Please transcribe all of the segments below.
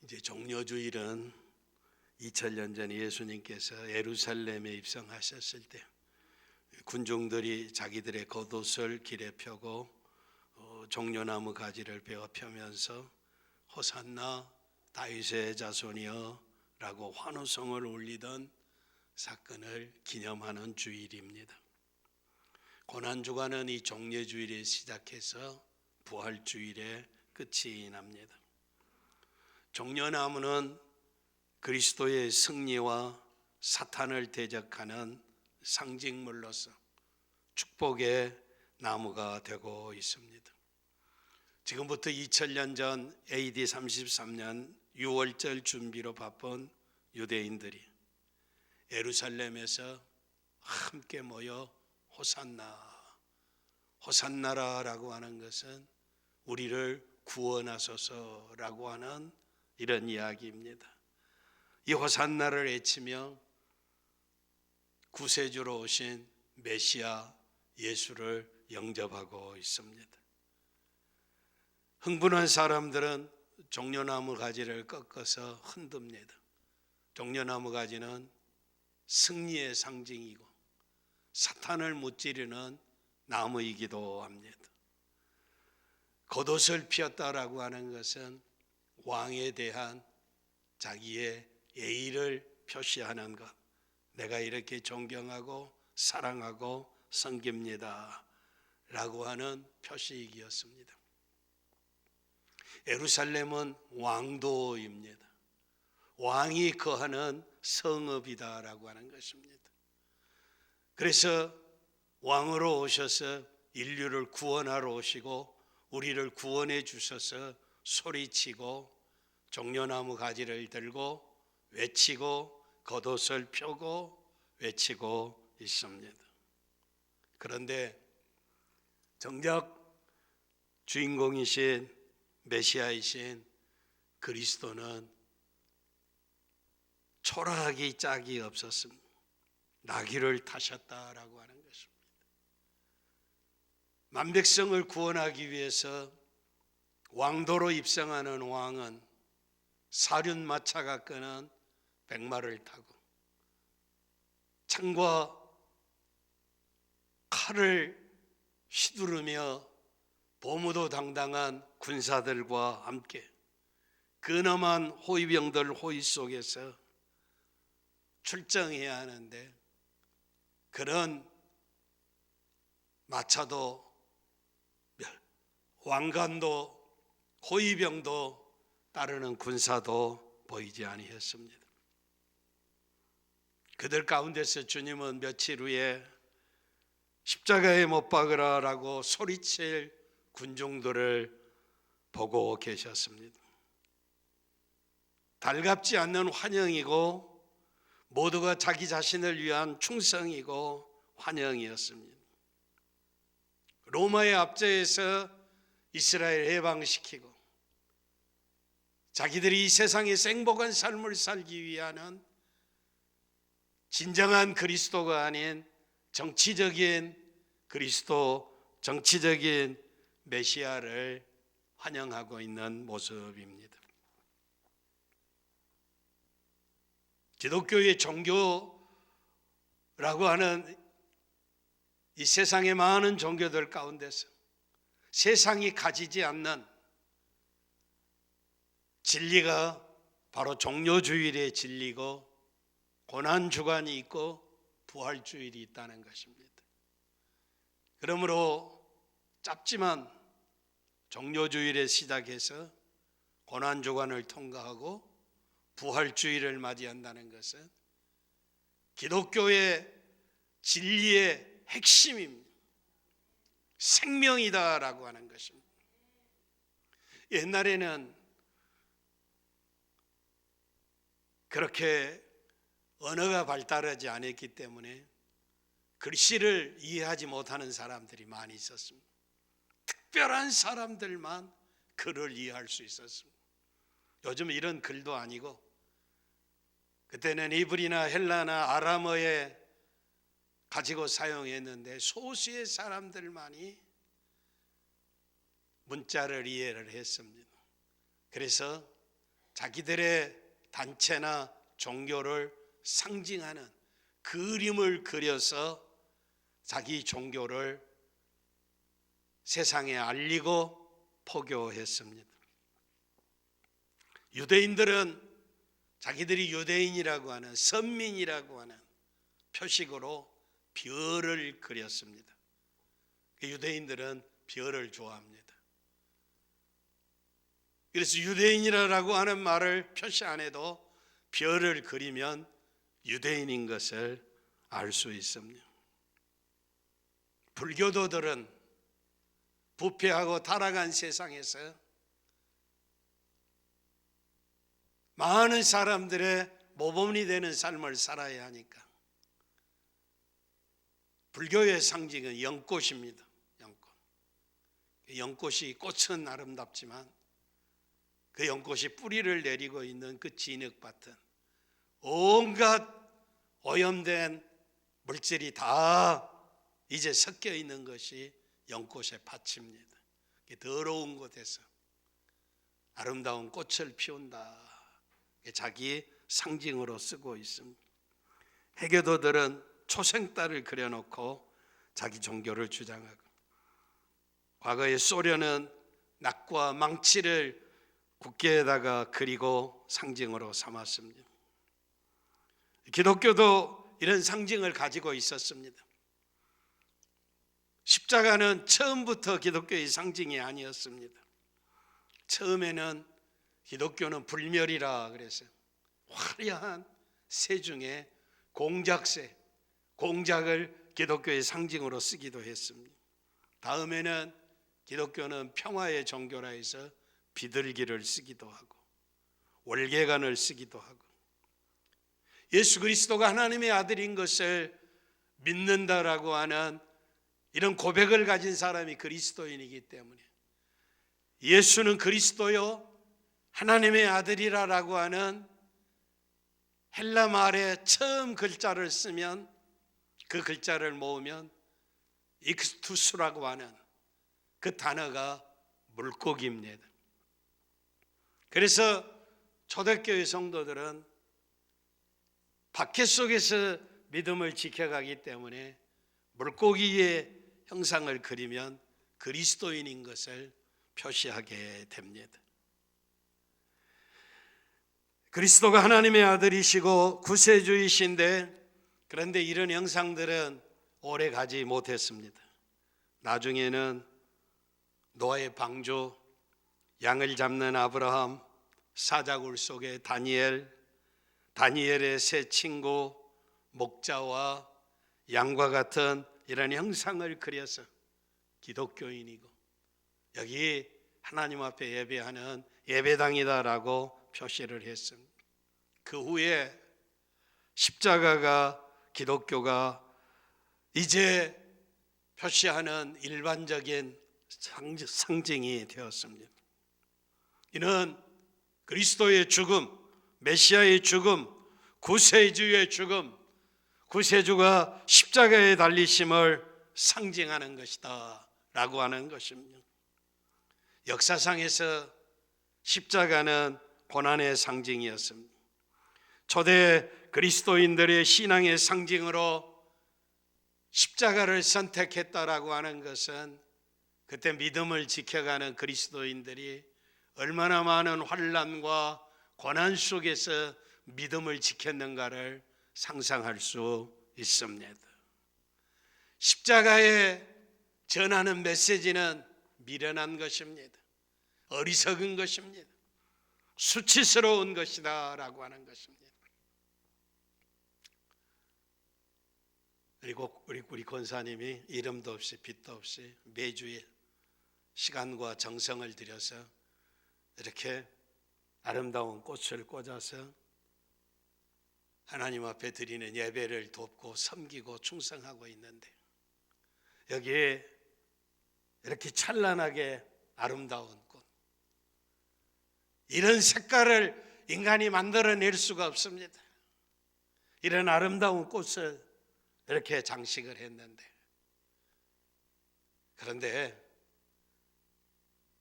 이제 종려주일은 2000년 전 예수님께서 예루살렘에 입성하셨을 때 군중들이 자기들의 겉옷을 길에 펴고 종려나무 가지를 베어 펴면서 호산나 다윗의 자손이여 라고 환호성을 올리던 사건을 기념하는 주일입니다. 고난주간은 이 종려주일에 시작해서 부활주일에 끝이 납니다. 종려나무는 그리스도의 승리와 사탄을 대적하는 상징물로서 축복의 나무가 되고 있습니다. 지금부터 2000년 전 AD 33년 6월절 준비로 바쁜 유대인들이 예루살렘에서 함께 모여 호산나, 호산나라라고 하는 것은 우리를 구원하소서라고 하는 이런 이야기입니다. 이 호산나를 외치며 구세주로 오신 메시아 예수를 영접하고 있습니다. 흥분한 사람들은 종려나무 가지를 꺾어서 흔듭니다. 종려나무 가지는 승리의 상징이고 사탄을 무찌르는 나무이기도 합니다. 겉옷을 피웠다라고 하는 것은 왕에 대한 자기의 예의를 표시하는 것, 내가 이렇게 존경하고 사랑하고 섬깁니다 라고 하는 표시이기였습니다. 예루살렘은 왕도입니다. 왕이 거하는 성읍이다라고 하는 것입니다. 그래서 왕으로 오셔서 인류를 구원하러 오시고 우리를 구원해 주셔서 소리치고 종려나무 가지를 들고 외치고 겉옷을 펴고 외치고 있습니다. 그런데 정작 주인공이신 메시아이신 그리스도는 초라하기 짝이 없었습니다. 나귀를 타셨다라고 하는 것입니다. 만백성을 구원하기 위해서 왕도로 입성하는 왕은 사륜마차가 끄는 백마를 타고 창과 칼을 휘두르며 보무도당당한 군사들과 함께 근엄한 호위병들 호위 속에서 출정해야 하는데 그런 마차도 왕관도 호위병도 따르는 군사도 보이지 아니했습니다. 그들 가운데서 주님은 며칠 후에 십자가에 못 박으라라고 소리칠 군중들을 보고 계셨습니다. 달갑지 않는 환영이고 모두가 자기 자신을 위한 충성이고 환영이었습니다. 로마의 압제에서 이스라엘 해방시키고 자기들이 이 세상에서 행복한 삶을 살기 위한 진정한 그리스도가 아닌 정치적인 그리스도, 정치적인 메시아를 환영하고 있는 모습입니다. 기독교의 종교라고 하는 이 세상의 많은 종교들 가운데서 세상이 가지지 않는 진리가 바로 종려주일의 진리고 고난주간이 있고 부활주일이 있다는 것입니다. 그러므로 짧지만 종려주일에 시작해서 고난주간을 통과하고 부활주일을 맞이한다는 것은 기독교의 진리의 핵심입니다. 생명이다라고 하는 것입니다. 옛날에는 그렇게 언어가 발달하지 않았기 때문에 글씨를 이해하지 못하는 사람들이 많이 있었습니다. 특별한 사람들만 글을 이해할 수 있었습니다. 요즘 이런 글도 아니고 그때는 이브리나 헬라나 아람어에 가지고 사용했는데 소수의 사람들만이 문자를 이해를 했습니다. 그래서 자기들의 단체나 종교를 상징하는 그림을 그려서 자기 종교를 세상에 알리고 포교했습니다. 유대인들은 자기들이 유대인이라고 하는 선민이라고 하는 표식으로 별을 그렸습니다. 유대인들은 별을 좋아합니다. 그래서 유대인이라고 하는 말을 표시 안 해도 별을 그리면 유대인인 것을 알 수 있습니다. 불교도들은 부패하고 타락한 세상에서 많은 사람들의 모범이 되는 삶을 살아야 하니까 불교의 상징은 연꽃입니다. 연꽃이 꽃은 아름답지만 그 연꽃이 뿌리를 내리고 있는 그 진흙밭은 온갖 오염된 물질이 다 이제 섞여 있는 것이 연꽃의 밭입니다. 더러운 곳에서 아름다운 꽃을 피운다. 자기 상징으로 쓰고 있습니다. 해교도들은 초생달을 그려놓고 자기 종교를 주장하고, 과거의 소련은 낙과 망치를 국계에다가 그리고 상징으로 삼았습니다. 기독교도 이런 상징을 가지고 있었습니다. 십자가는 처음부터 기독교의 상징이 아니었습니다. 처음에는 기독교는 불멸이라 그래서 화려한 새 중에 공작새, 공작을 기독교의 상징으로 쓰기도 했습니다. 다음에는 기독교는 평화의 종교라 해서 비둘기를 쓰기도 하고 월계관을 쓰기도 하고, 예수 그리스도가 하나님의 아들인 것을 믿는다라고 하는 이런 고백을 가진 사람이 그리스도인이기 때문에 예수는 그리스도요 하나님의 아들이라고 하는 헬라 말의 처음 글자를 쓰면, 그 글자를 모으면 익스투스라고 하는 그 단어가 물고기입니다. 그래서 초대교회 성도들은 박해 속에서 믿음을 지켜가기 때문에 물고기의 형상을 그리면 그리스도인인 것을 표시하게 됩니다. 그리스도가 하나님의 아들이시고 구세주이신데, 그런데 이런 형상들은 오래 가지 못했습니다. 나중에는 노아의 방주, 양을 잡는 아브라함, 사자굴 속의 다니엘의 새 친구, 목자와 양과 같은 이런 형상을 그려서 기독교인이고 여기 하나님 앞에 예배하는 예배당이다라고 표시를 했습니다. 그 후에 십자가가 기독교가 이제 표시하는 일반적인 상징이 되었습니다. 이는 그리스도의 죽음, 메시아의 죽음, 구세주의 죽음, 구세주가 십자가에 달리심을 상징하는 것이다 라고 하는 것입니다. 역사상에서 십자가는 고난의 상징이었습니다. 초대 그리스도인들의 신앙의 상징으로 십자가를 선택했다라고 하는 것은 그때 믿음을 지켜가는 그리스도인들이 얼마나 많은 환난과 고난 속에서 믿음을 지켰는가를 상상할 수 있습니다. 십자가에 전하는 메시지는 미련한 것입니다. 어리석은 것입니다. 수치스러운 것이다 라고 하는 것입니다. 그리고 우리 권사님이 이름도 없이 빛도 없이 매주에 시간과 정성을 들여서 이렇게 아름다운 꽃을 꽂아서 하나님 앞에 드리는 예배를 돕고 섬기고 충성하고 있는데, 여기에 이렇게 찬란하게 아름다운 꽃, 이런 색깔을 인간이 만들어낼 수가 없습니다. 이런 아름다운 꽃을 이렇게 장식을 했는데, 그런데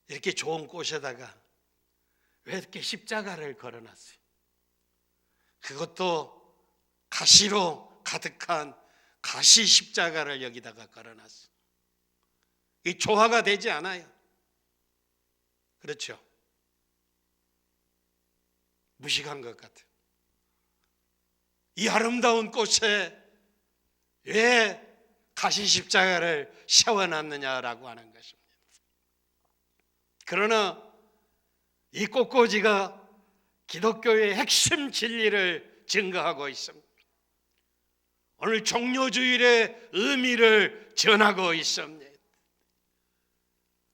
이렇게 좋은 꽃에다가 왜 이렇게 십자가를 걸어놨어요? 그것도 가시로 가득한 가시 십자가를 여기다가 걸어놨어요. 이 조화가 되지 않아요. 그렇죠? 무식한 것 같아요. 이 아름다운 꽃에 왜 가시 십자가를 세워놨느냐라고 하는 것입니다. 그러나 이 꽃꽂이가 기독교의 핵심 진리를 증거하고 있습니다. 오늘 종료주일의 의미를 전하고 있습니다.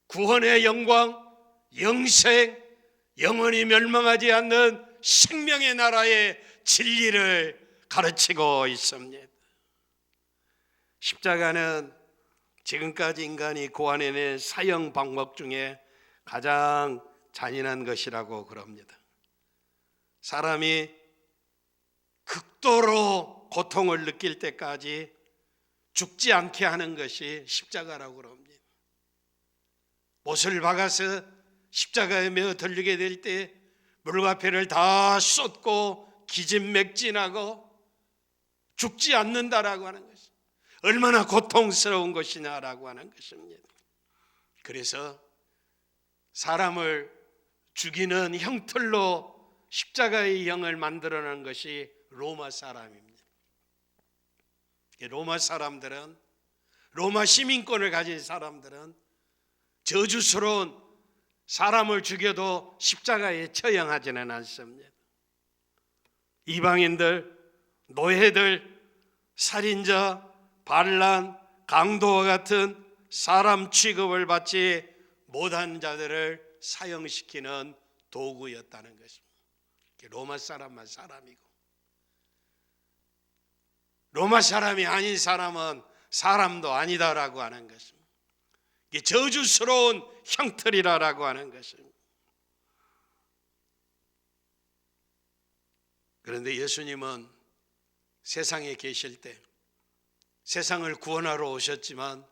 구원의 영광, 영생, 영원히 멸망하지 않는 생명의 나라의 진리를 가르치고 있습니다. 십자가는 지금까지 인간이 고안해낸 사형 방법 중에 가장 잔인한 것이라고 그럽니다. 사람이 극도로 고통을 느낄 때까지 죽지 않게 하는 것이 십자가라고 그럽니다. 못을 박아서 십자가에 매어 들리게 될 때 물과 피를 다 쏟고 기진맥진하고 죽지 않는다라고 하는 것이 얼마나 고통스러운 것이냐라고 하는 것입니다. 그래서 사람을 죽이는 형틀로 십자가의 형을 만들어낸 것이 로마 사람입니다. 로마 사람들은, 로마 시민권을 가진 사람들은 저주스러운 사람을 죽여도 십자가에 처형하지는 않습니다. 이방인들, 노예들, 살인자, 반란, 강도와 같은 사람 취급을 받지 못한 자들을 사형시키는 도구였다는 것입니다. 로마 사람만 사람이고 로마 사람이 아닌 사람은 사람도 아니다라고 하는 것입니다. 이게 저주스러운 형틀이라고 하는 것입니다. 그런데 예수님은 세상에 계실 때 세상을 구원하러 오셨지만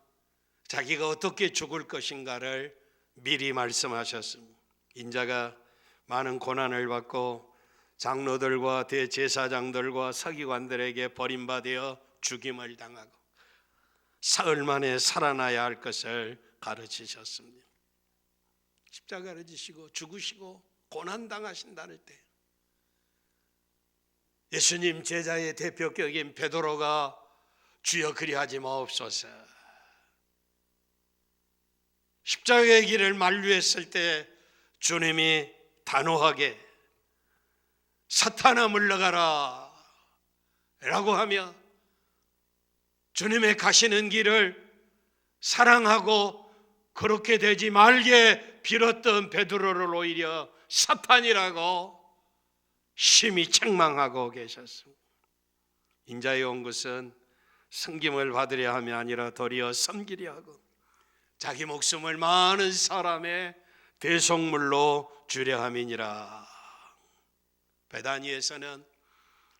자기가 어떻게 죽을 것인가를 미리 말씀하셨습니다. 인자가 많은 고난을 받고 장로들과 대제사장들과 서기관들에게 버림받아 죽임을 당하고 사흘 만에 살아나야 할 것을 가르치셨습니다. 십자가를 지시고 죽으시고 고난당하신다는 때 예수님 제자의 대표격인 베드로가 주여 그리하지 마옵소서, 십자가의 길을 만류했을 때 주님이 단호하게 사탄아 물러가라 라고 하며 주님의 가시는 길을 사랑하고 그렇게 되지 말게 빌었던 베드로를 오히려 사탄이라고 심히 책망하고 계셨습니다. 인자에 온 것은 섬김을 받으려 함이 아니라 도리어 섬기려 하고 자기 목숨을 많은 사람의 대속물로 주려 함이니라. 베다니에서는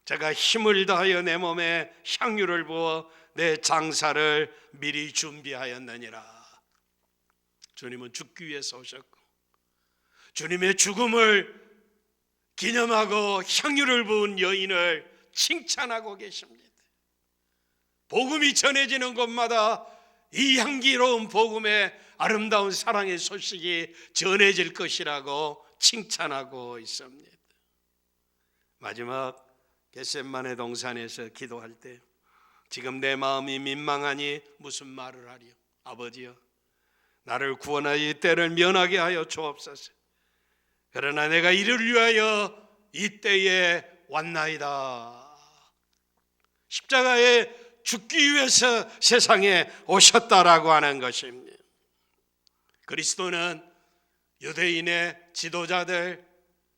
제가 힘을 다하여 내 몸에 향유를 부어 내 장사를 미리 준비하였느니라. 주님은 죽기 위해서 오셨고 주님의 죽음을 기념하고 향유를 부은 여인을 칭찬하고 계십니다. 복음이 전해지는 곳마다 이 향기로운 복음의 아름다운 사랑의 소식이 전해질 것이라고 칭찬하고 있습니다. 마지막 겟세마네 동산에서 기도할 때 지금 내 마음이 민망하니 무슨 말을 하리요? 아버지여, 나를 구원하여 이 때를 면하게 하여 주옵소서. 그러나 내가 이를 위하여 이 때에 왔나이다. 십자가에 죽기 위해서 세상에 오셨다라고 하는 것입니다. 그리스도는 유대인의 지도자들,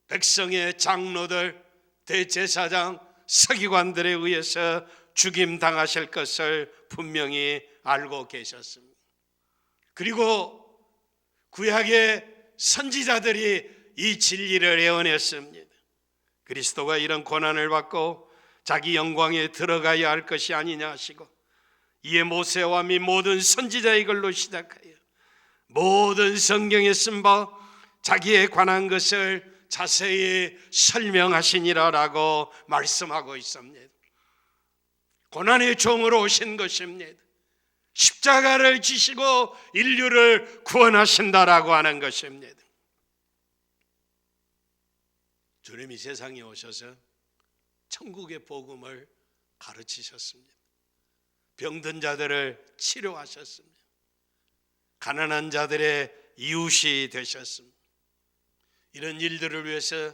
백성의 장로들, 대제사장, 서기관들에 의해서 죽임 당하실 것을 분명히 알고 계셨습니다. 그리고 구약의 선지자들이 이 진리를 예언했습니다. 그리스도가 이런 고난을 받고 자기 영광에 들어가야 할 것이 아니냐 하시고 이에 모세와 및 모든 선지자의 글로 시작하여 모든 성경에 쓴 바 자기에 관한 것을 자세히 설명하시니라라고 말씀하고 있습니다. 고난의 종으로 오신 것입니다. 십자가를 지시고 인류를 구원하신다라고 하는 것입니다. 주님이 세상에 오셔서 천국의 복음을 가르치셨습니다. 병든 자들을 치료하셨습니다. 가난한 자들의 이웃이 되셨습니다. 이런 일들을 위해서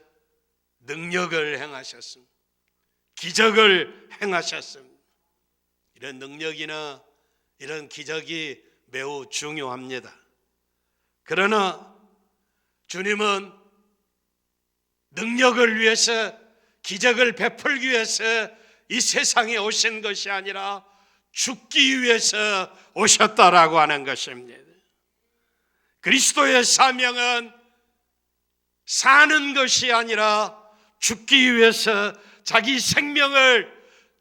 능력을 행하셨습니다. 기적을 행하셨습니다. 이런 능력이나 이런 기적이 매우 중요합니다. 그러나 주님은 능력을 위해서, 기적을 베풀기 위해서 이 세상에 오신 것이 아니라 죽기 위해서 오셨다라고 하는 것입니다. 그리스도의 사명은 사는 것이 아니라 죽기 위해서 자기 생명을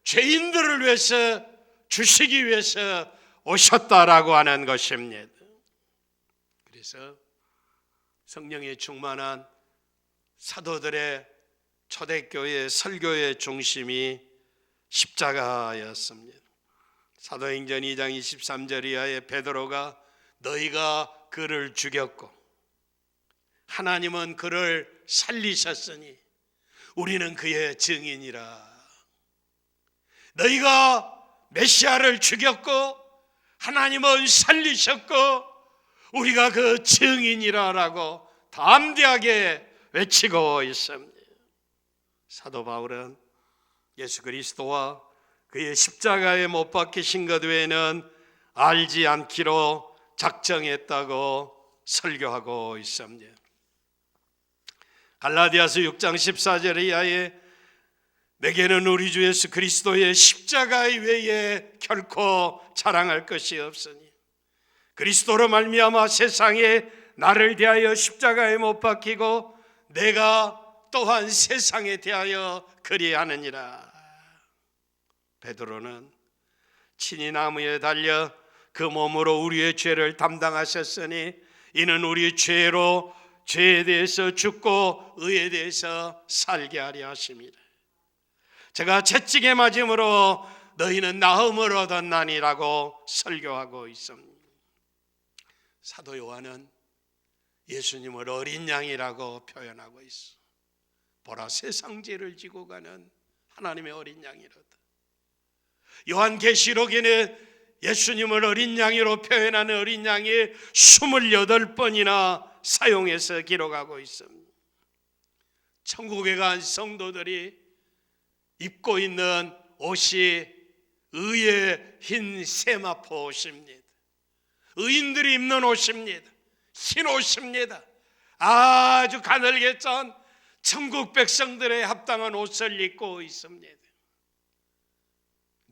죄인들을 위해서 주시기 위해서 오셨다라고 하는 것입니다. 그래서 성령에 충만한 사도들의 초대교회 설교의 중심이 십자가였습니다. 사도행전 2장 23절 이하에 베드로가 너희가 그를 죽였고 하나님은 그를 살리셨으니 우리는 그의 증인이라. 너희가 메시아를 죽였고 하나님은 살리셨고 우리가 그 증인이라라고 담대하게 외치고 있습니다. 사도 바울은 예수 그리스도와 그의 십자가에 못 박히신 것 외에는 알지 않기로 작정했다고 설교하고 있습니다. 갈라디아서 6장 14절 이하에 내게는 우리 주 예수 그리스도의 십자가 외에 결코 자랑할 것이 없으니 그리스도로 말미암아 세상에 나를 대하여 십자가에 못 박히고 내가 또한 세상에 대하여 그리하느니라. 베드로는 친히 나무에 달려 그 몸으로 우리의 죄를 담당하셨으니 이는 우리 죄로 죄에 대해서 죽고 의에 대해서 살게 하려 하심이라. 제가 채찍에 맞음으로 너희는 나음을 얻었나니라고 설교하고 있습니다. 사도 요한은 예수님을 어린 양이라고 표현하고 있어. 보라, 세상 죄를 지고 가는 하나님의 어린 양이로다. 요한계시록에는 예수님을 어린 양이로 표현하는 어린 양이 28번이나 사용해서 기록하고 있습니다. 천국에 간 성도들이 입고 있는 옷이 의의 흰 세마포 옷입니다. 의인들이 입는 옷입니다. 흰 옷입니다. 아주 가늘게 짠 천국 백성들의 합당한 옷을 입고 있습니다.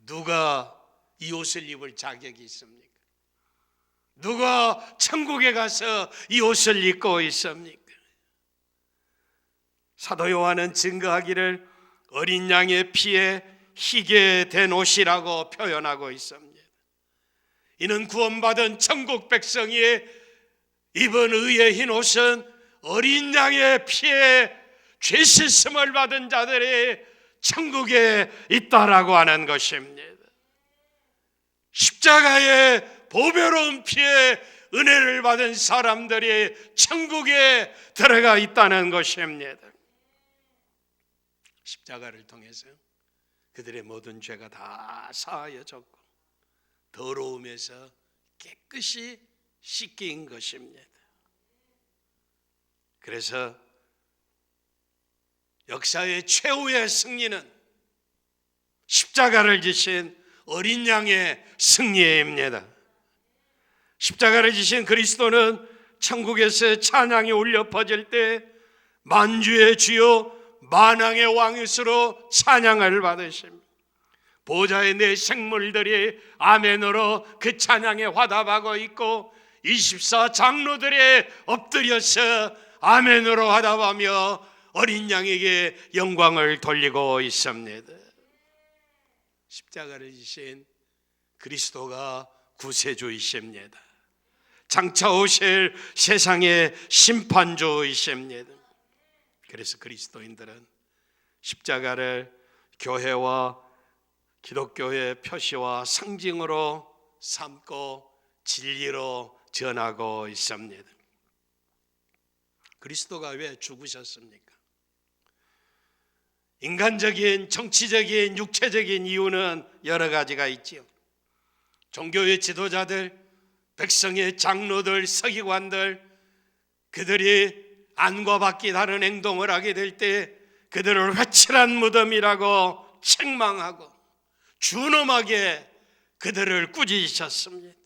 누가 이 옷을 입을 자격이 있습니까? 누가 천국에 가서 이 옷을 입고 있습니까? 사도 요한은 증거하기를 어린 양의 피에 희게 된 옷이라고 표현하고 있습니다. 이는 구원받은 천국 백성이 입은 의의 흰 옷은 어린 양의 피에 죄 씻음을 받은 자들이 천국에 있다라고 하는 것입니다. 십자가의 보배로운 피에 은혜를 받은 사람들이 천국에 들어가 있다는 것입니다. 십자가를 통해서 그들의 모든 죄가 다 사하여졌고 더러움에서 깨끗이 씻긴 것입니다. 그래서 역사의 최후의 승리는 십자가를 지신 어린 양의 승리입니다. 십자가를 지신 그리스도는 천국에서 찬양이 울려 퍼질 때 만주의 주요 만왕의 왕이시로 찬양을 받으십니다. 보좌의 네 생물들이 아멘으로 그 찬양에 화답하고 있고 24 장로들이 엎드려서 아멘으로 화답하며 어린 양에게 영광을 돌리고 있습니다. 십자가를 지신 그리스도가 구세주이십니다. 장차 오실 세상의 심판주이십니다. 그래서 그리스도인들은 십자가를 교회와 기독교의 표시와 상징으로 삼고 진리로 전하고 있습니다. 그리스도가 왜 죽으셨습니까? 인간적인, 정치적인, 육체적인 이유는 여러 가지가 있지요. 종교의 지도자들, 백성의 장로들, 서기관들, 그들이 안과 밖이 다른 행동을 하게 될 때 그들을 회칠한 무덤이라고 책망하고 준엄하게 그들을 꾸짖으셨습니다.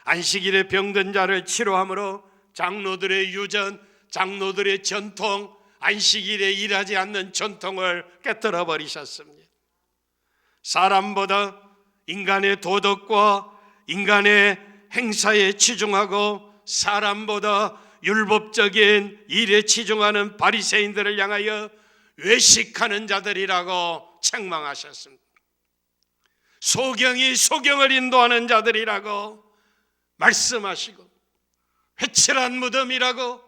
안식일에 병든 자를 치료함으로 장로들의 유전, 장로들의 전통, 안식일에 일하지 않는 전통을 깨뜨려 버리셨습니다. 사람보다 인간의 도덕과 인간의 행사에 치중하고 사람보다 율법적인 일에 치중하는 바리새인들을 향하여 외식하는 자들이라고 책망하셨습니다. 소경이 소경을 인도하는 자들이라고 말씀하시고, 회칠한 무덤이라고,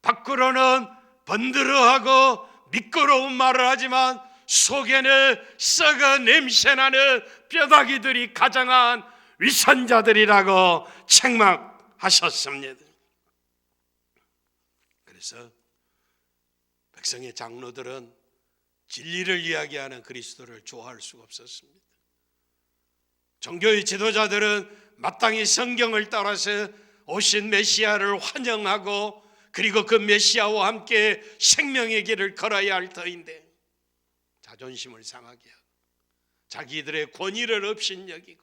밖으로는 번드러하고 미끄러운 말을 하지만 속에는 썩어 냄새나는 뼈다귀들이 가장한 위선자들이라고 책망하셨습니다. 그래서 백성의 장로들은 진리를 이야기하는 그리스도를 좋아할 수가 없었습니다. 종교의 지도자들은 마땅히 성경을 따라서 오신 메시아를 환영하고 그리고 그 메시아와 함께 생명의 길을 걸어야 할 터인데 자존심을 상하게 하고 자기들의 권위를 업신여기고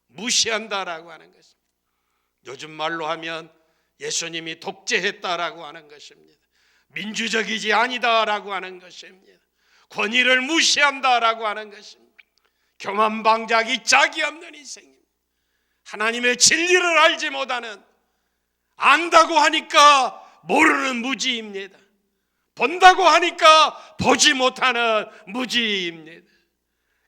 무시한다라고 하는 것입니다. 요즘 말로 하면 예수님이 독재했다라고 하는 것입니다. 민주적이지 아니다라고 하는 것입니다. 권위를 무시한다라고 하는 것입니다. 교만방자기 짝이 없는 인생입니다. 하나님의 진리를 알지 못하는, 안다고 하니까 모르는 무지입니다. 본다고 하니까 보지 못하는 무지입니다.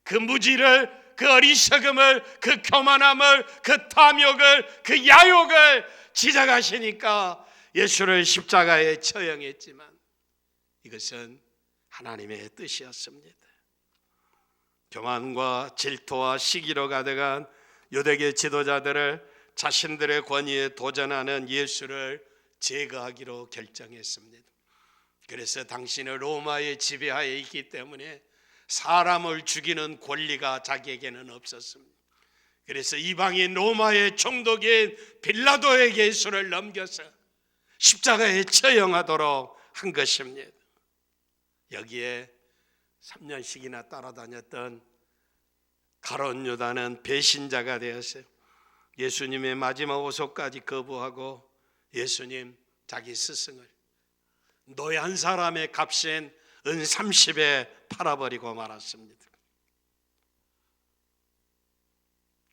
그 무지를, 그 어리석음을, 그 교만함을, 그 탐욕을, 그 야욕을 지적하시니까 예수를 십자가에 처형했지만 이것은 하나님의 뜻이었습니다. 교만과 질투와 시기로 가득한 유대계 지도자들을 자신들의 권위에 도전하는 예수를 제거하기로 결정했습니다. 그래서 당신은 로마의 지배하에 있기 때문에 사람을 죽이는 권리가 자기에게는 없었습니다. 그래서 이방인 로마의 총독인 빌라도에게 예수를 넘겨서 십자가에 처형하도록 한 것입니다. 여기에 3년씩이나 따라다녔던 가룟 유다는 배신자가 되었어요. 예수님의 마지막 오소까지 거부하고 예수님 자기 스승을 노예 한 사람의 값인 은 30에 팔아버리고 말았습니다.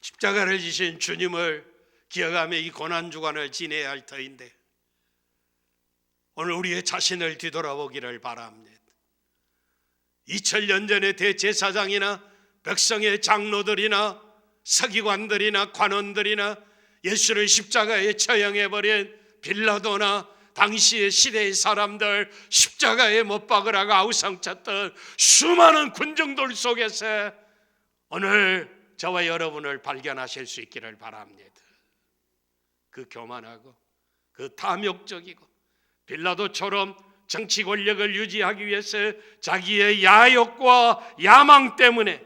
십자가를 지신 주님을 기억하며 이 고난주간을 지내야 할 터인데 오늘 우리의 자신을 뒤돌아보기를 바랍니다. 2000년 전에 대제사장이나 백성의 장로들이나 서기관들이나 관원들이나 예수를 십자가에 처형해버린 빌라도나 당시의 시대의 사람들, 십자가에 못 박으라고 아우성쳤던 수많은 군중들 속에서 오늘 저와 여러분을 발견하실 수 있기를 바랍니다. 그 교만하고 그 탐욕적이고 빌라도처럼 정치 권력을 유지하기 위해서 자기의 야욕과 야망 때문에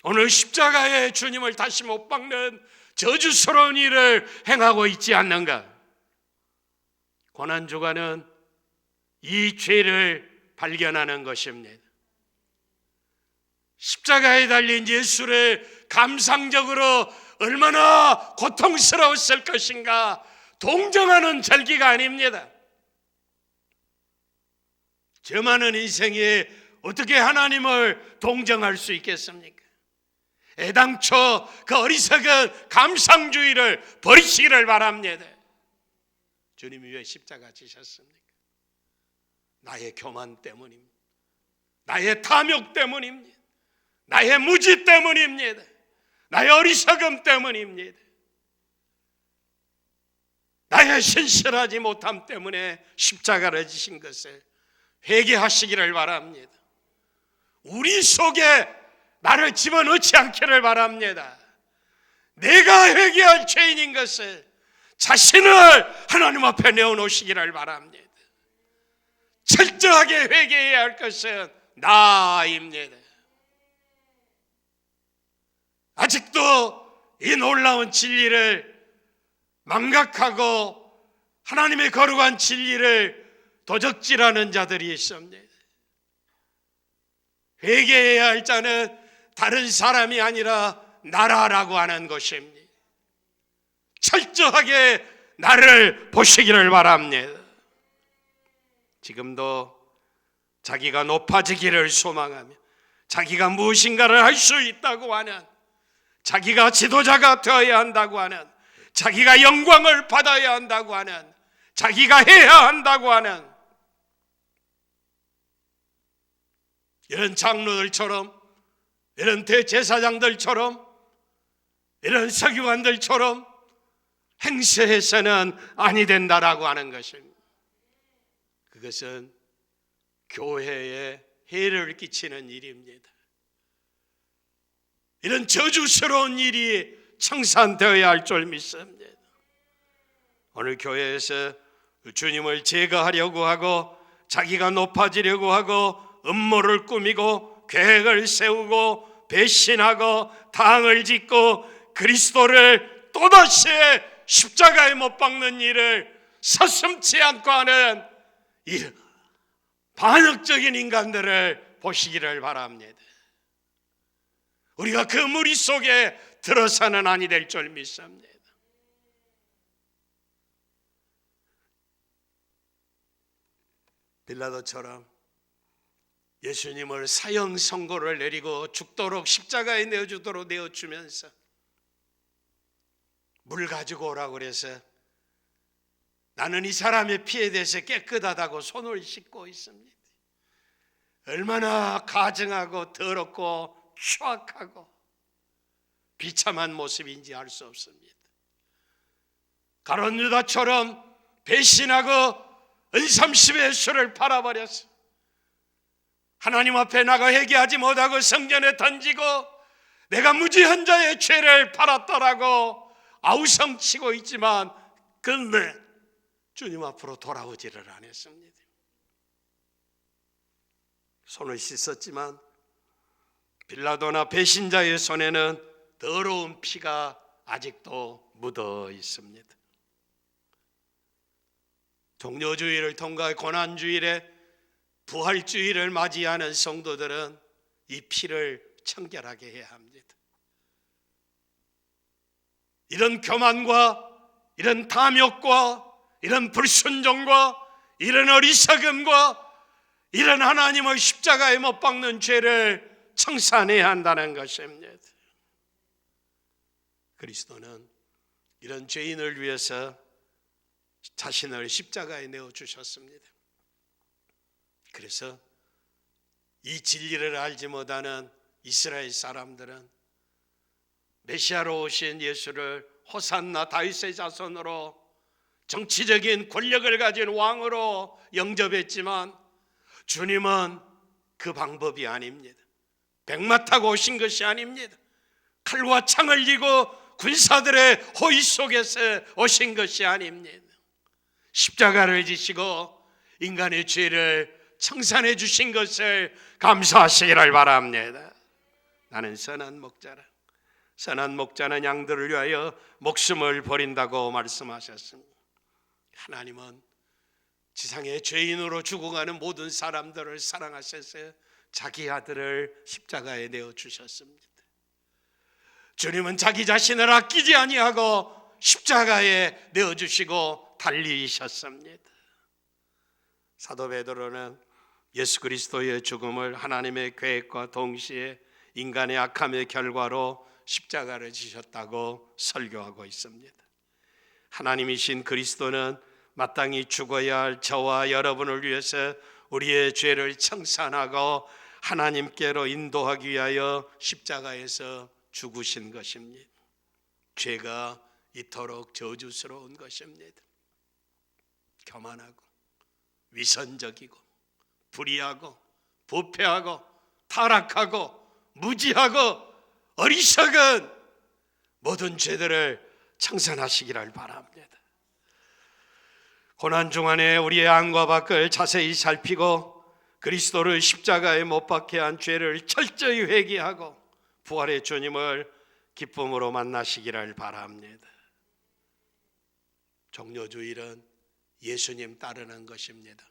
오늘 십자가에 주님을 다시 못 박는 저주스러운 일을 행하고 있지 않는가? 고난주간은 이 죄를 발견하는 것입니다. 십자가에 달린 예수를 감상적으로 얼마나 고통스러웠을 것인가 동정하는 절기가 아닙니다. 저 많은 인생에 어떻게 하나님을 동정할 수 있겠습니까? 애당초 그 어리석은 감상주의를 버리시기를 바랍니다. 주님이 왜 십자가 지셨습니까? 나의 교만 때문입니다. 나의 탐욕 때문입니다. 나의 무지 때문입니다. 나의 어리석음 때문입니다. 나의 신실하지 못함 때문에 십자가를 지신 것을 회개하시기를 바랍니다. 우리 속에 나를 집어넣지 않기를 바랍니다. 내가 회개할 죄인인 것을 자신을 하나님 앞에 내어놓으시기를 바랍니다. 철저하게 회개해야 할 것은 나입니다. 아직도 이 놀라운 진리를 망각하고 하나님의 거룩한 진리를 도적질하는 자들이 있습니다. 회개해야 할 자는 다른 사람이 아니라 나라라고 하는 것입니다. 철저하게 나를 보시기를 바랍니다. 지금도 자기가 높아지기를 소망하며 자기가 무엇인가를 할 수 있다고 하는, 자기가 지도자가 되어야 한다고 하는, 자기가 영광을 받아야 한다고 하는, 자기가 해야 한다고 하는 이런 장로들처럼, 이런 대제사장들처럼, 이런 서기관들처럼 행세해서는 아니 된다라고 하는 것입니다. 그것은 교회에 해를 끼치는 일입니다. 이런 저주스러운 일이 청산되어야 할 줄 믿습니다. 오늘 교회에서 주님을 제거하려고 하고 자기가 높아지려고 하고 음모를 꾸미고 계획을 세우고 배신하고 당을 짓고 그리스도를 또다시 십자가에 못 박는 일을 서슴지 않고 하는 이 반역적인 인간들을 보시기를 바랍니다. 우리가 그 무리 속에 들어서는 아니 될 줄 믿습니다. 빌라도처럼 예수님을 사형 선고를 내리고 죽도록 십자가에 내어주도록 내어주면서 물 가지고 오라고 그래서 나는 이 사람의 피에 대해서 깨끗하다고 손을 씻고 있습니다. 얼마나 가증하고 더럽고 추악하고 비참한 모습인지 알 수 없습니다. 가룟 유다처럼 배신하고 은삼십의 수를 팔아버렸어. 하나님 앞에 나가 회개하지 못하고 성전에 던지고 내가 무지한 자의 죄를 팔았더라고 아우성치고 있지만 근데 주님 앞으로 돌아오지를 않았습니다. 손을 씻었지만 빌라도나 배신자의 손에는 더러운 피가 아직도 묻어 있습니다. 종료주의를 통과해 고난주일에 부활주의를 맞이하는 성도들은 이 피를 청결하게 해야 합니다. 이런 교만과 이런 탐욕과 이런 불순종과 이런 어리석음과 이런 하나님의 십자가에 못 박는 죄를 청산해야 한다는 것입니다. 그리스도는 이런 죄인을 위해서 자신을 십자가에 내어주셨습니다. 그래서 이 진리를 알지 못하는 이스라엘 사람들은 메시아로 오신 예수를 호산나 다윗의 자손으로 정치적인 권력을 가진 왕으로 영접했지만 주님은 그 방법이 아닙니다. 백마 타고 오신 것이 아닙니다. 칼과 창을 쥐고 군사들의 호위 속에서 오신 것이 아닙니다. 십자가를 지시고 인간의 죄를 청산해 주신 것을 감사하시기를 바랍니다. 나는 선한 목자라. 선한 목자는 양들을 위하여 목숨을 버린다고 말씀하셨습니다. 하나님은 지상의 죄인으로 죽어가는 모든 사람들을 사랑하셔서 자기 아들을 십자가에 내어주셨습니다. 주님은 자기 자신을 아끼지 아니하고 십자가에 내어주시고 달리셨습니다. 사도 베드로는 예수 그리스도의 죽음을 하나님의 계획과 동시에 인간의 악함의 결과로 십자가를 지셨다고 설교하고 있습니다. 하나님이신 그리스도는 마땅히 죽어야 할 저와 여러분을 위해서 우리의 죄를 청산하고 하나님께로 인도하기 위하여 십자가에서 죽으신 것입니다. 죄가 이토록 저주스러운 것입니다. 교만하고 위선적이고 불의하고 부패하고 타락하고 무지하고 어리석은 모든 죄들을 청산하시기를 바랍니다. 고난 중간에 우리의 안과 밖을 자세히 살피고 그리스도를 십자가에 못 박게 한 죄를 철저히 회개하고 부활의 주님을 기쁨으로 만나시기를 바랍니다. 종료주일은 예수님 따르는 것입니다.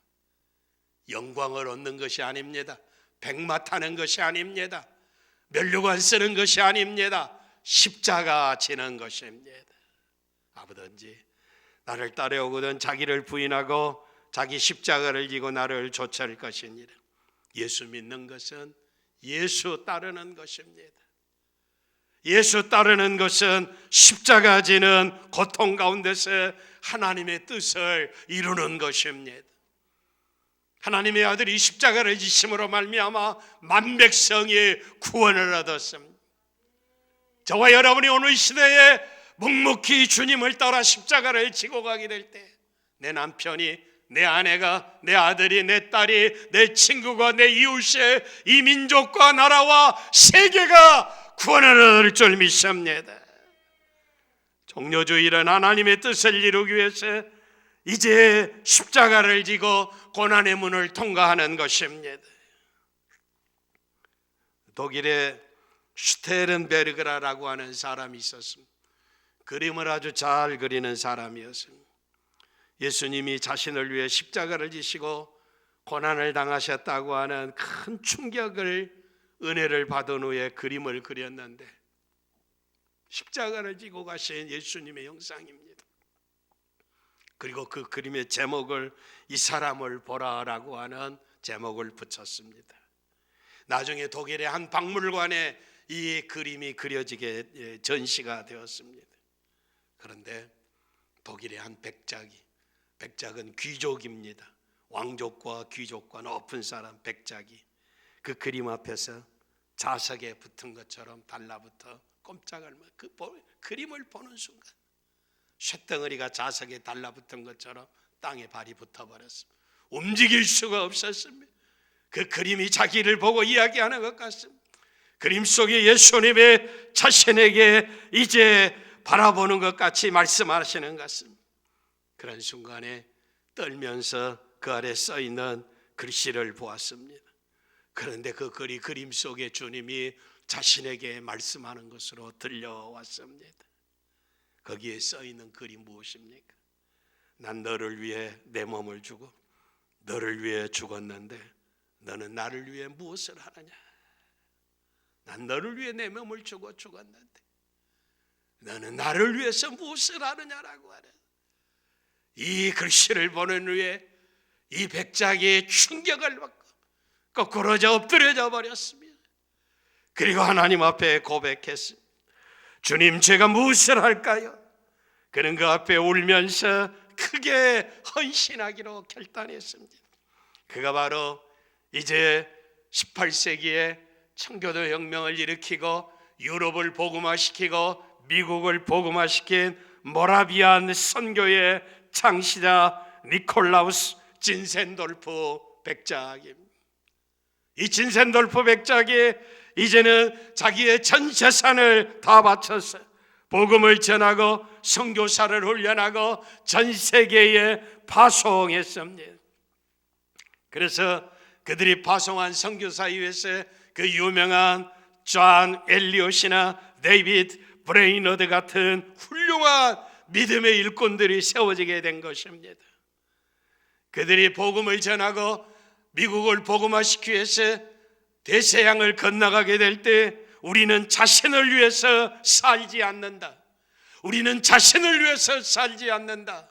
영광을 얻는 것이 아닙니다. 백마 타는 것이 아닙니다. 면류관 쓰는 것이 아닙니다. 십자가 지는 것입니다. 아무든지 나를 따라오거든 자기를 부인하고 자기 십자가를 지고 나를 쫓아올 것이니라. 예수 믿는 것은 예수 따르는 것입니다. 예수 따르는 것은 십자가 지는 고통 가운데서 하나님의 뜻을 이루는 것입니다. 하나님의 아들이 십자가를 지심으로 말미암아 만백성이 구원을 얻었습니다. 저와 여러분이 오늘 시대에 묵묵히 주님을 따라 십자가를 지고 가게 될 때 내 남편이, 내 아내가, 내 아들이, 내 딸이, 내 친구가, 내 이웃이, 이 민족과 나라와 세계가 구원을 얻을 줄 믿습니다. 종료주일은 하나님의 뜻을 이루기 위해서 이제 십자가를 지고 고난의 문을 통과하는 것입니다. 독일에 슈테른베르그라라고 하는 사람이 있었습니다. 그림을 아주 잘 그리는 사람이었습니다. 예수님이 자신을 위해 십자가를 지시고 고난을 당하셨다고 하는 큰 충격을 은혜를 받은 후에 그림을 그렸는데 십자가를 지고 가신 예수님의 형상입니다. 그리고 그 그림의 제목을 이 사람을 보라라고 하는 제목을 붙였습니다. 나중에 독일의 한 박물관에 이 그림이 그려지게 전시가 되었습니다. 그런데 독일의 한 백작은 귀족입니다. 왕족과 귀족과 높은 사람 백작이 그 그림 앞에서 자석에 붙은 것처럼 달라붙어 꼼짝을 그 그림을 보는 순간 쇳덩어리가 자석에 달라붙은 것처럼 땅에 발이 붙어버렸습니다. 움직일 수가 없었습니다. 그 그림이 자기를 보고 이야기하는 것 같습니다. 그림 속에 예수님의 자신에게 이제 바라보는 것 같이 말씀하시는 것 같습니다. 그런 순간에 떨면서 그 아래 써있는 글씨를 보았습니다. 그런데 그 그림 속에 주님이 자신에게 말씀하는 것으로 들려왔습니다. 거기에 써있는 글이 무엇입니까? 난 너를 위해 내 몸을 주고 너를 위해 죽었는데 너는 나를 위해 무엇을 하느냐? 난 너를 위해 내 몸을 주고 죽었는데 너는 나를 위해서 무엇을 하느냐라고 하는 이 글씨를 보는 후에 이 백작이 충격을 받고 거꾸로져 엎드려져 버렸습니다. 그리고 하나님 앞에 고백했습니다. 주님, 제가 무엇을 할까요? 그는 그 앞에 울면서 크게 헌신하기로 결단했습니다. 그가 바로 이제 18세기에 청교도 혁명을 일으키고 유럽을 복음화시키고 미국을 복음화시킨 모라비안 선교의 창시자 니콜라우스 진센돌프 백작입니다. 이 진센돌프 백작이 이제는 자기의 전 재산을 다 바쳐서 복음을 전하고 선교사를 훈련하고 전 세계에 파송했습니다. 그래서 그들이 파송한 선교사 위에서 그 유명한 존 엘리엇이나 데이비드 브레이너드 같은 훌륭한 믿음의 일꾼들이 세워지게 된 것입니다. 그들이 복음을 전하고 미국을 복음화시키기 위해서 대서양을 건너가게 될 때 우리는 자신을 위해서 살지 않는다. 우리는 자신을 위해서 살지 않는다.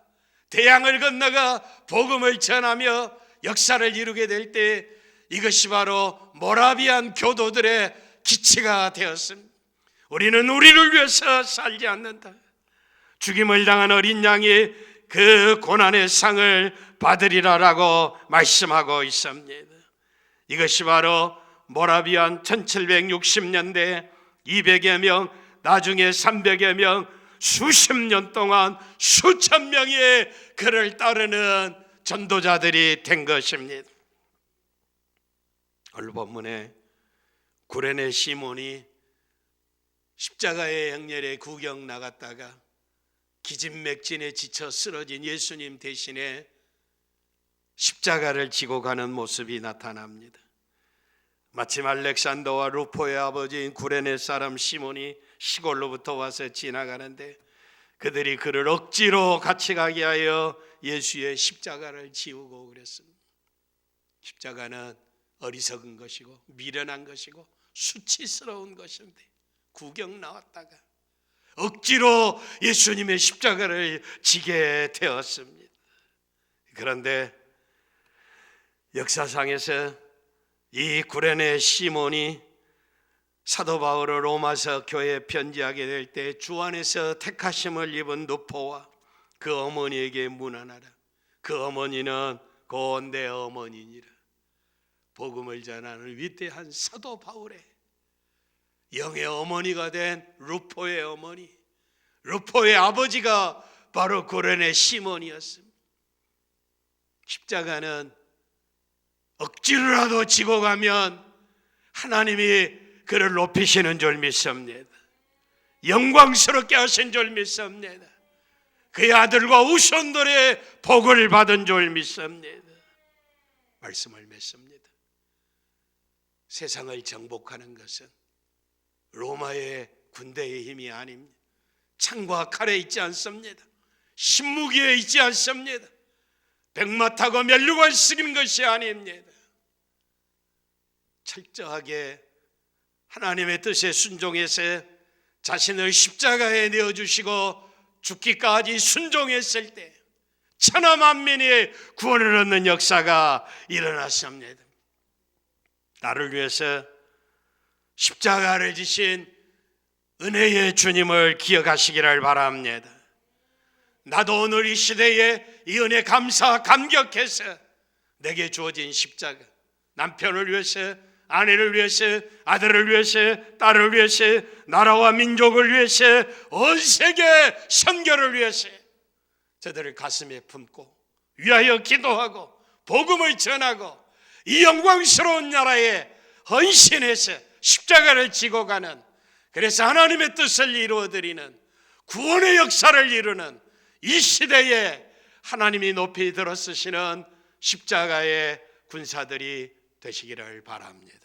대양을 건너가 복음을 전하며 역사를 이루게 될 때 이것이 바로 모라비안 교도들의 기치가 되었습니다. 우리는 우리를 위해서 살지 않는다. 죽임을 당한 어린 양이 그 고난의 상을 받으리라라고 말씀하고 있습니다. 이것이 바로 모라비안 1760년대 200여 명, 나중에 300여 명, 수십 년 동안 수천 명의 그를 따르는 전도자들이 된 것입니다. 오늘 본문에 구레네 시몬이 십자가의 행렬에 구경 나갔다가 기진맥진에 지쳐 쓰러진 예수님 대신에 십자가를 지고 가는 모습이 나타납니다. 마침 알렉산더와 루포의 아버지인 구레네 사람 시몬이 시골로부터 와서 지나가는데 그들이 그를 억지로 같이 가게 하여 예수의 십자가를 지우고 그랬습니다. 십자가는 어리석은 것이고 미련한 것이고 수치스러운 것인데 구경 나왔다가 억지로 예수님의 십자가를 지게 되었습니다. 그런데 역사상에서 이 구레네 시몬이 사도 바울을 로마서 교회에 편지하게 될 때 주 안에서 택하심을 입은 누포와 그 어머니에게 문안하라. 그 어머니는 곧 내 어머니니라. 복음을 전하는 위대한 사도 바울의 영의 어머니가 된 루포의 어머니, 루포의 아버지가 바로 구레네 시몬이었습니다. 십자가는 억지로라도 지고 가면 하나님이 그를 높이시는 줄 믿습니다. 영광스럽게 하신 줄 믿습니다. 그의 아들과 후손들의 복을 받은 줄 믿습니다. 말씀을 맺습니다. 세상을 정복하는 것은 로마의 군대의 힘이 아닙니다. 창과 칼에 있지 않습니다. 신무기에 있지 않습니다. 백마 타고 멸류관 쓰는 것이 아닙니다. 철저하게 하나님의 뜻에 순종해서 자신을 십자가에 내어주시고 죽기까지 순종했을 때 천하 만민이 구원을 얻는 역사가 일어났습니다. 나를 위해서 십자가를 지신 은혜의 주님을 기억하시기를 바랍니다. 나도 오늘 이 시대에 이 은혜 감격해서 내게 주어진 십자가, 남편을 위해서, 아내를 위해서, 아들을 위해서, 딸을 위해서, 나라와 민족을 위해서, 온 세계 선교를 위해서 저들을 가슴에 품고 위하여 기도하고 복음을 전하고 이 영광스러운 나라에 헌신해서 십자가를 지고 가는, 그래서 하나님의 뜻을 이루어드리는 구원의 역사를 이루는 이 시대에 하나님이 높이 들어쓰시는 십자가의 군사들이 되시기를 바랍니다.